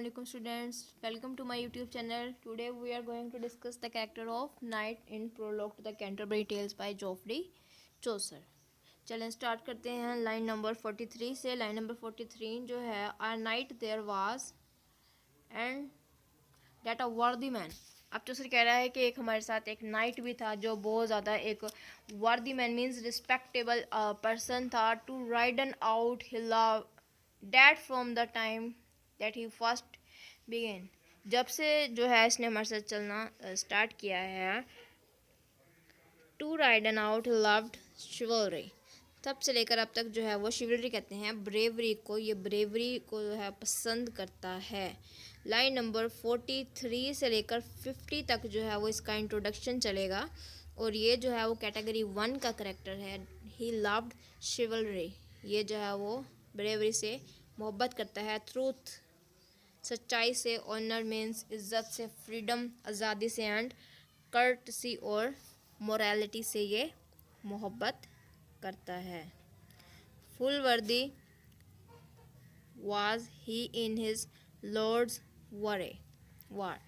Assalamualaikum students, welcome to my YouTube channel. Today we are going to discuss the character of Knight in Prologue to the Canterbury Tales by Geoffrey Chaucer. चलें start करते हैं line number 43 से। Line number 43 जो है, A knight there was and that a worthy man। अब चौसर कह रहा है कि एक हमारे साथ एक नाइट भी था जो बहुत ज़्यादा एक worthy man means respectable person था। To riden out he love that from the time that he first began. जब से जो है इसने हमारे साथ चलना स्टार्ट किया है। To riden out loved chivalry, तब से लेकर अब तक जो है वो शिवलरी कहते हैं ब्रेवरी को। ये ब्रेवरी को जो है पसंद करता है। लाइन नंबर 43 से लेकर 50 तक जो है वो इसका इंट्रोडक्शन चलेगा और ये जो है वो कैटेगरी 1 का करेक्टर है। ही लव्ड शिवलरी, ये जो है वो ब्रेवरी से मोहब्बत करता है। ट्रूथ, सच्चाई से। ऑनर मीन्स इज्जत से। फ्रीडम, आज़ादी से। एंड कर्टसी और मोरालिटी से ये मोहब्बत करता है। Full worthy was he in his lord's war.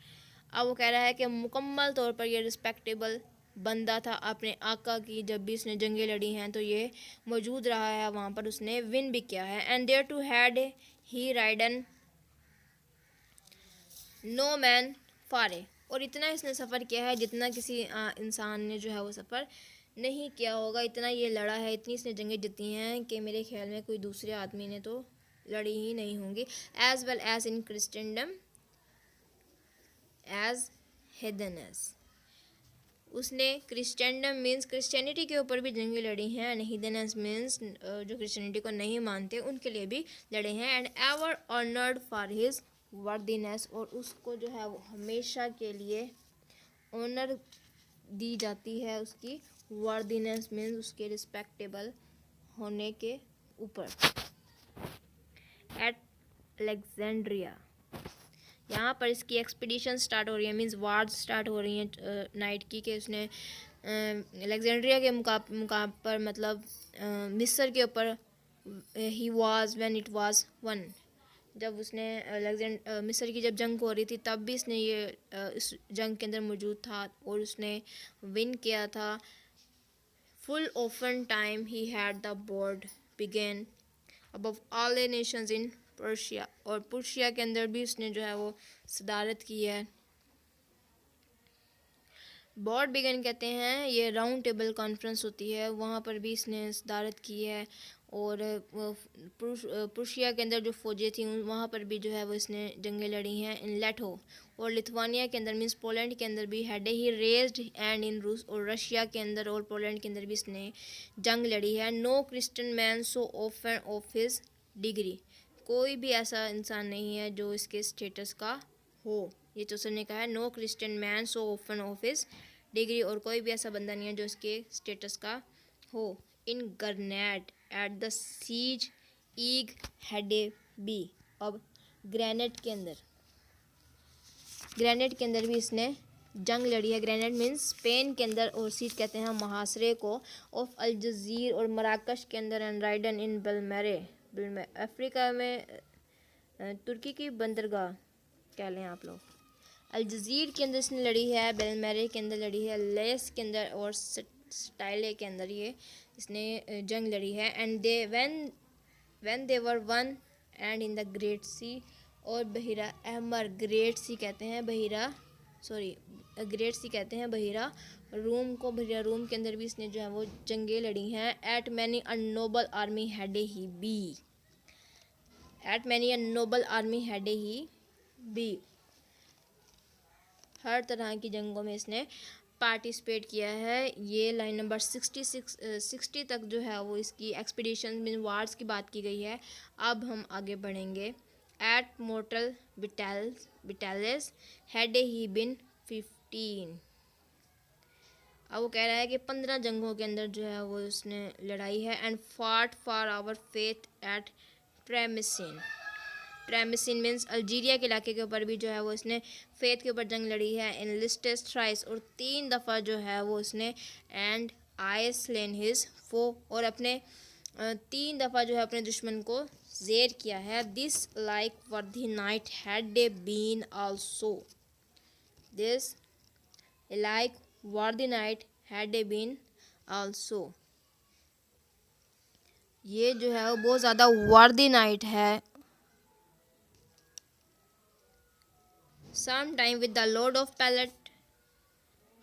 अब वो कह रहा है कि मुकम्मल तौर पर ये रिस्पेक्टेबल बंदा था अपने आका की। जब भी इसने जंगें लड़ी हैं तो ये मौजूद रहा है, वहाँ पर उसने विन भी किया है। And there to had he ridden no man far, और इतना इसने सफ़र किया है जितना किसी इंसान ने जो है वो सफ़र नहीं किया होगा। इतना ये लड़ा है, इतनी इसने जंगें जीती हैं कि मेरे ख्याल में कोई दूसरे आदमी ने तो लड़ी ही नहीं होंगी। As well as in Christendom as heathenness, उसने क्रिश्चियनडम मीन्स क्रिश्चियनिटी के ऊपर भी जंगें लड़ी हैं। एंड हेदनस मीन्स जो क्रिश्चियनिटी को नहीं मानते उनके लिए भी लड़े हैं। And ever honoured for his worthiness, और उसको जो है वो हमेशा के लिए ऑनर दी जाती है उसकी वर्दीनेस मीन्स उसके रिस्पेक्टेबल होने के ऊपर। एट अलेक्जेंड्रिया, यहाँ पर इसकी एक्सपीडिशन स्टार्ट हो रही है मीन्स वार्स स्टार्ट हो रही हैं नाइट की, कि उसने अलेक्जेंड्रिया के मुकाम पर मतलब मिस्र के ऊपर। He was when it was one, जब उसने मिस्र की जब जंग हो रही थी तब भी इसने ये इस जंग के अंदर मौजूद था और उसने विन किया था। Full often time he had the board began above all the nations in Persia, और पर्शिया के अंदर भी उसने जो है वो सदारत की है। बोर्ड बिगन कहते हैं ये राउंड टेबल कॉन्फ्रेंस होती है, वहाँ पर भी इसने सदारत की है। और पर्शिया के अंदर जो फ़ौजें थी वहाँ पर भी जो है वो इसने जंगें लड़ी हैं। इन लेटो और लिथुआनिया के अंदर मीन्स पोलैंड के अंदर भी had he raised and in रूस, और रशिया के अंदर और पोलैंड के अंदर भी इसने जंग लड़ी है। No Christian man so often of his degree, कोई भी ऐसा इंसान नहीं है जो इसके स्टेटस का हो। ये चौसर ने कहा है no Christian man so often of his degree, और कोई भी ऐसा बंदा नहीं है जो इसके स्टेटस का हो। इन गरनेट एट द सीज ईग हेडे बी, अब ग्रेनेड के अंदर भी इसने जंग लड़ी है। ग्रेनेड मीन्स स्पेन के अंदर, और सीज कहते हैं मुहासरे को। ऑफ अलजजीर और मराकश के अंदर। एंड राइडन इन बलमेरे, अफ्रीका में तुर्की की बंदरगाह कह लें आप लोग। अलजजीर के अंदर इसने लड़ी है, बेलमेरे के अंदर लड़ी है, लेस के अंदर और स्टाइले के अंदर ये इसने जंग लड़ी है। And they when they were won and in the great sea, और बहिरा अहमर, ग्रेट सी कहते हैं बहिरा, ग्रेट सी कहते हैं बहिरा रूम को। बहिरा रूम के अंदर भी इसने जो है वो जंगें लड़ी हैं। At many a noble army had he be, at many a noble army had he be, हर तरह की जंगों में इसने पार्टिसिपेट किया है। ये लाइन नंबर 60 तक जो है वो इसकी एक्सपीडिशन में वार्स की बात की गई है। अब हम आगे बढ़ेंगे। एट मोर्टल बिटालेस हैड ही बिन 15, अब वो कह रहा है कि 15 जंगों के अंदर जो है वो उसने लड़ाई है। And fought for our faith at Tremissen means Algeria के इलाके के ऊपर भी जो है वो इसने फेथ के ऊपर जंग लड़ी है। इन लिस्टेस थ्राइस, और 3 दफ़ा जो है वो उसने एंड आई स्लेन हिज फो, और अपने 3 दफ़ा जो है अपने दुश्मन को ज़ेर किया है। This like worthy knight had a been also. This like worthy knight had a been also. ये जो है वो बहुत ज़्यादा वर्दी नाइट है। Some time with the lord of Palet,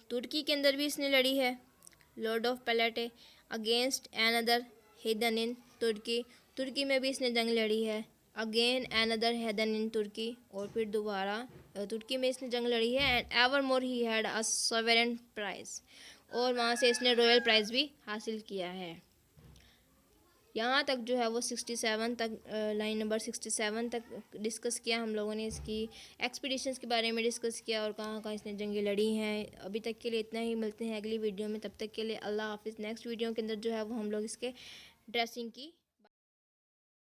तुर्की के अंदर भी इसने लड़ी है। Lord of Palet against another heathen in Turkey, तुर्की में भी इसने जंग लड़ी है। अगेन एनदर हेदन इन तुर्की, और फिर दोबारा तुर्की में इसने जंग लड़ी है। And evermore he had a sovereign prize, और वहाँ से इसने रॉयल प्राइज भी हासिल किया है। यहाँ तक जो है वो 67 तक, लाइन नंबर 67 तक डिस्कस किया हम लोगों ने। इसकी एक्सपीडिशंस के बारे में डिस्कस किया और कहाँ कहाँ इसने जंगें लड़ी हैं। अभी तक के लिए इतना ही, मिलते हैं अगली वीडियो में। तब तक के लिए अल्लाह हाफिज़। नेक्स्ट वीडियो के अंदर जो है वो हम लोग इसके ड्रेसिंग की